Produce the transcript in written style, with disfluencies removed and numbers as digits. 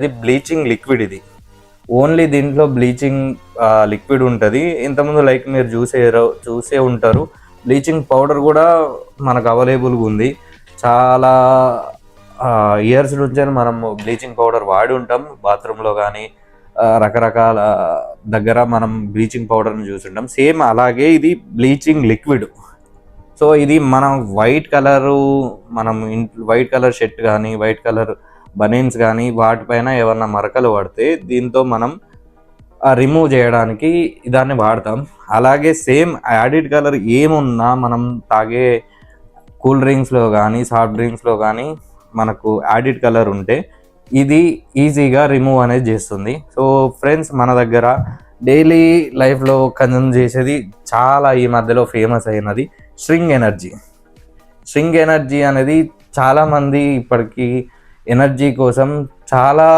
ఇది bleaching liquid. ఇది only దీంట్లో బ్లీచింగ్ లిక్విడ్ ఉంటుంది. ఇంతకుముందు లైక్ మీరు చూసే ఉంటారు, బ్లీచింగ్ పౌడర్ కూడా మనకు అవైలబుల్గా ఉంది. చాలా ఇయర్స్ నుంచి మనం బ్లీచింగ్ పౌడర్ వాడి ఉంటాం. బాత్రూంలో కానీ రకరకాల దగ్గర మనం బ్లీచింగ్ పౌడర్ని చూసుంటాం. సేమ్ అలాగే ఇది బ్లీచింగ్ లిక్విడ్. సో ఇది మనం వైట్ కలర్ షర్ట్ కానీ వైట్ కలర్ బనీన్స్ కానీ వాటిపైన ఏమన్నా మరకలు పడితే దీంతో మనం రిమూవ్ చేయడానికి దాన్ని వాడతాం. అలాగే సేమ్ యాడిడ్ కలర్ ఏమున్నా మనం తాగే కూల్ డ్రింక్స్లో కానీ సాఫ్ట్ డ్రింక్స్లో కానీ మనకు యాడిడ్ కలర్ ఉంటే ఇది ఈజీగా రిమూవ్ అనేది చేస్తుంది. సో ఫ్రెండ్స్, మన దగ్గర డైలీ లైఫ్లో కన్జ్యూమ్ చేసేది చాలా ఈ మధ్యలో ఫేమస్ అయినది స్ట్రింగ్ ఎనర్జీ. స్ట్రింగ్ ఎనర్జీ అనేది చాలామంది ఇప్పటికీ ఎనర్జీ కోసం చాలా